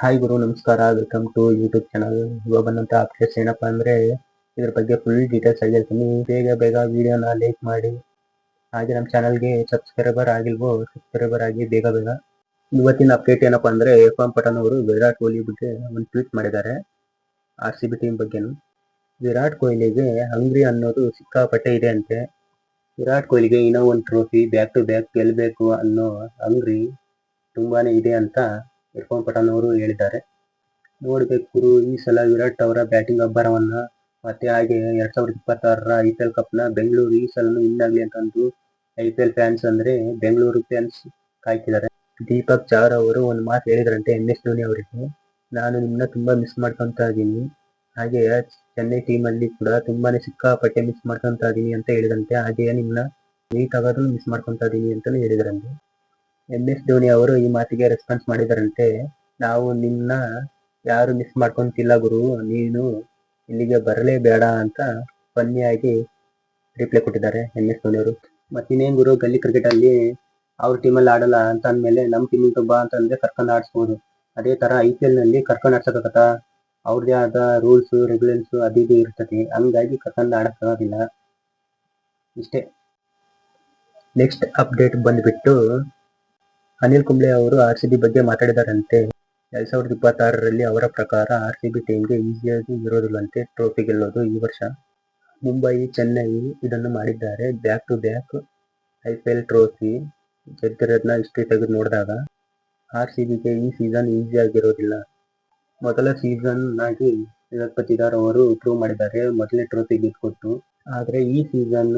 Hi ಗುರು, ನಮಸ್ಕಾರ. Welcome to YouTube channel. ಇವಾಗ ಬಂದಂತ ಅಪ್ಡೇಟ್ಸ್ ಏನಪ್ಪಾ ಅಂದ್ರೆ ಇದ್ರ ಬಗ್ಗೆ ಫುಲ್ ಡೀಟೇಲ್ಸ್ ಆಗಿ ಹೇಳ್ತೀನಿ. ಬೇಗ ವಿಡಿಯೋನ ಲೈಕ್ ಮಾಡಿ, ಹಾಗೆ ನಮ್ಮ ಚಾನಲ್ಗೆ ಸಬ್ಸ್ಕ್ರೈಬರ್ ಆಗಿಲ್ವೋ ಸಬ್ಸ್ಕ್ರೈಬರ್ ಆಗಿ ಬೇಗ. ಇವತ್ತಿನ ಅಪ್ಡೇಟ್ ಏನಪ್ಪಾ ಅಂದ್ರೆ ಇರ್ಫಾನ್ ಪಠಾಣ್ ಅವರು ವಿರಾಟ್ ಕೊಹ್ಲಿ ಬಗ್ಗೆ ಒಂದು ಟ್ವೀಟ್ ಮಾಡಿದ್ದಾರೆ. RCB ಟೀಮ್ ಬಗ್ಗೆನು. ವಿರಾಟ್ ಕೊಹ್ಲಿಗೆ ಹಂಗ್ರಿ ಅನ್ನೋದು ಸಿಕ್ಕಾಪಟ್ಟೆ ಇದೆ ಅಂತೆ. ವಿರಾಟ್ ಕೊಹ್ಲಿಗೆ ಇನ್ನೂ ಒಂದು ಟ್ರೋಫಿ ಬ್ಯಾಕ್ ಟು ಬ್ಯಾಕ್ ಗೆಲ್ಲಬೇಕು ಅನ್ನೋ ಹಂಗ್ರಿ ತುಂಬಾನೇ ಇದೆ ಅಂತ ಇರ್ಫಾನ್ ಪಠಾಣ್ ಅವರು ಹೇಳಿದ್ದಾರೆ. ನೋಡ್ಬೇಕು ಈ ಸಲ ವಿರಾಟ್ ಅವರ ಬ್ಯಾಟಿಂಗ್ ಅಬ್ಬರವನ್ನ, ಮತ್ತೆ ಹಾಗೆ 2026ರ IPL ಕಪ್ ನ ಬೆಂಗಳೂರು ಈ ಸಲನು ವಿನ್ ಆಗ್ಲಿ ಅಂತಂದು IPL ಫ್ಯಾನ್ಸ್ ಅಂದ್ರೆ ಬೆಂಗಳೂರು ಫ್ಯಾನ್ಸ್ ಕಾಯ್ತಿದ್ದಾರೆ. ದೀಪಕ್ ಚಾರ್ ಅವರು ಒಂದು ಮಾತು ಹೇಳಿದ್ರಂತೆ MS ಧೋನಿ ಅವರಿಗೆ, ನಾನು ನಿಮ್ಮನ್ನ ತುಂಬಾ ಮಿಸ್ ಮಾಡ್ಕೊಂತ ಇದೀನಿ, ಹಾಗೆ ಚೆನ್ನೈ ಟೀಮ್ ಅಲ್ಲಿ ಕೂಡ ತುಂಬಾನೇ ಸಿಕ್ಕಾಪಟ್ಟೆ ಮಿಸ್ ಮಾಡ್ಕೊಂತ ಇದೀನಿ ಅಂತ ಹೇಳಿದಂತೆ. ಹಾಗೆ ನಿಮ್ಮನ್ನ ಮೀಟ್ ಆಗೋದನ್ನು ಮಿಸ್ ಮಾಡ್ಕೊಂತ ಇದೀನಿ ಅಂತಾನು ಹೇಳಿದ್ರಂತೆ. MS ಧೋನಿ ಅವರು ಈ ಮಾತಿಗೆ ರೆಸ್ಪಾನ್ಸ್ ಮಾಡಿದಾರಂತೆ, ನಾವು ನಿನ್ನ ಯಾರು ಮಿಸ್ ಮಾಡ್ಕೊಂತಿಲ್ಲ ಗುರು, ನೀನು ಇಲ್ಲಿಗೆ ಬರಲೇಬೇಡ ಅಂತ ಫನ್ನಿಯಾಗಿ ರಿಪ್ಲೈ ಕೊಟ್ಟಿದ್ದಾರೆ MS ಧೋನಿ ಅವರು. ಮತ್ತಿನ್ನೇನ್ ಗುರು, ಗಲ್ಲಿ ಕ್ರಿಕೆಟ್ ಅಲ್ಲಿ ಅವ್ರ ಟೀಮಲ್ಲಿ ಆಡಲ್ಲ ಅಂತ ಅಂದ್ಮೇಲೆ ನಮ್ಮ ಟೀಮಿಗೆ ಬಾ ಅಂತಂದ್ರೆ ಕರ್ಕೊಂಡು ಆಡಿಸ್ಬೋದು. ಅದೇ ತರ IPL ನಲ್ಲಿ ಕರ್ಕೊಂಡು ಆಡ್ಸಕತ್ತ ಅವ್ರದೇ ಆದ ರೂಲ್ಸ್ ರೆಗ್ಯುಲೇಷನ್ಸ್ ಅದು ಇದು ಇರ್ತದೆ, ಹಂಗಾಗಿ ಕರ್ಕೊಂಡು ಆಡಕ್ಕಾಗೋದಿಲ್ಲ. ಇಷ್ಟೇ. ನೆಕ್ಸ್ಟ್ ಅಪ್ಡೇಟ್ ಬಂದ್ಬಿಟ್ಟು ಅನಿಲ್ ಕುಂಬ್ಳೆ ಅವರು RCB ಬಗ್ಗೆ ಮಾತಾಡಿದಾರಂತೆ. 2026ರಲ್ಲಿ ಅವರ ಪ್ರಕಾರ RCB ಟೀಮ್ಗೆ ಈಸಿಯಾಗಿ ಇರೋದಿಲ್ಲಂತೆ ಟ್ರೋಫಿ ಗೆಲ್ಲೋದು ಈ ವರ್ಷ. ಮುಂಬೈ, ಚೆನ್ನೈ ಇದನ್ನು ಮಾಡಿದ್ದಾರೆ. Back to back IPL trophy ಗೆದ್ದಿರೋದನ್ನ ಹಿಸ್ಟ್ರಿ ತೆಗೆದು ನೋಡಿದಾಗ RCBಗೆ ಈ ಸೀಸನ್ ಈಸಿಯಾಗಿರೋದಿಲ್ಲ. ಮೊದಲ ಸೀಸನ್ ಆಗಿ ಜಗತ್ ಪತಿದಾರ್ ಅವರು ಪ್ರೂವ್ ಮಾಡಿದ್ದಾರೆ ಮೊದಲನೇ ಟ್ರೋಫಿ ಗೆದ್ಕೊಟ್ಟು. ಆದ್ರೆ ಈ ಸೀಸನ್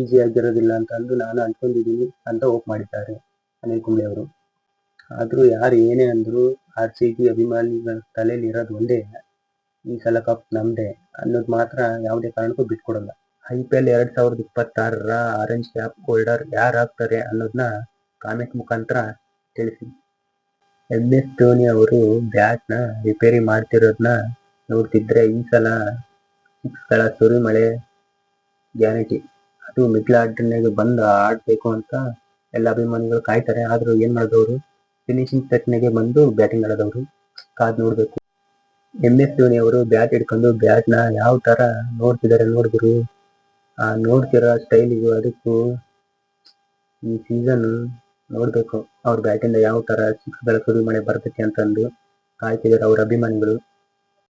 ಈಸಿಯಾಗಿರೋದಿಲ್ಲ ಅಂತ ಅಂದು ನಾನು ಅನ್ಕೊಂಡಿದ್ದೀನಿ ಅಂತ ಹೋಪ್ ಮಾಡಿದ್ದಾರೆ ಅನಿಲ್ ಕುಂಬ್ಳೆ ಅವರು. ಆದ್ರೂ ಯಾರು ಏನೇ ಅಂದ್ರು RCB ಅಭಿಮಾನಿಗಳ ತಲೆಯಲ್ಲಿ ಇರೋದು ಒಂದೇ, ಈ ಸಲ ಕಪ್ ನಮ್ದೇ ಅನ್ನೋದು ಮಾತ್ರ ಯಾವುದೇ ಕಾರಣಕ್ಕೂ ಬಿಟ್ಕೊಡಲ್ಲ. IPL 2026ರ ಆರೆಂಜ್ ಕ್ಯಾಪ್ ಹೋಲ್ಡರ್ ಯಾರಾಗ್ತಾರೆ ಅನ್ನೋದನ್ನ ಕಾಮೆಂಟ್ ಮುಖಾಂತರ ತಿಳಿಸಿ. MS ಧೋನಿ ಅವರು ಬ್ಯಾಟ್ ನ ರಿಪೇರಿ ಮಾಡ್ತಿರೋದನ್ನ ನೋಡ್ತಿದ್ರೆ ಈ ಸಲ ಸಿಕ್ಸ್ಗಳ ಸುರಿಮಳೆ ಗ್ಯಾರಂಟಿ. ಅದು ಮಿಡ್ಲ್ ಆರ್ಡರ್ನಾಗ ಬಂದು ಆಡ್ಬೇಕು ಅಂತ ಎಲ್ಲ ಅಭಿಮಾನಿಗಳು ಕಾಯ್ತಾರೆ. ಆದ್ರೂ ಏನ್ ಮಾಡಿದವರು ಫಿನಿಶಿಂಗ್ ಸೆಟ್ನಾಗೆ ಬಂದು ಬ್ಯಾಟಿಂಗ್ ಆಡೋದವ್ರು. ಕಾದ್ ನೋಡ್ಬೇಕು. MS ಧೋನಿ ಅವರು ಬ್ಯಾಟ್ ಹಿಡ್ಕೊಂಡು ಬ್ಯಾಟ್ ನ ಯಾವ ತರ ನೋಡ್ತಿದ್ದಾರೆ ನೋಡಿದ್ರು, ಆ ನೋಡ್ತಿರೋ ಸ್ಟೈಲಿಗೂ ಅದಕ್ಕೂ ಈ ಸೀಸನ್ ನೋಡ್ಬೇಕು ಅವ್ರ ಬ್ಯಾಟಿಂದ ಯಾವ ತರ ಸಿಕ್ಸ್ಗಳ ಸುರಿಮಳೆ ಬರ್ತೈತಿ ಅಂತಂದು ಕಾಯ್ತಿದ್ದಾರೆ ಅವ್ರ ಅಭಿಮಾನಿಗಳು.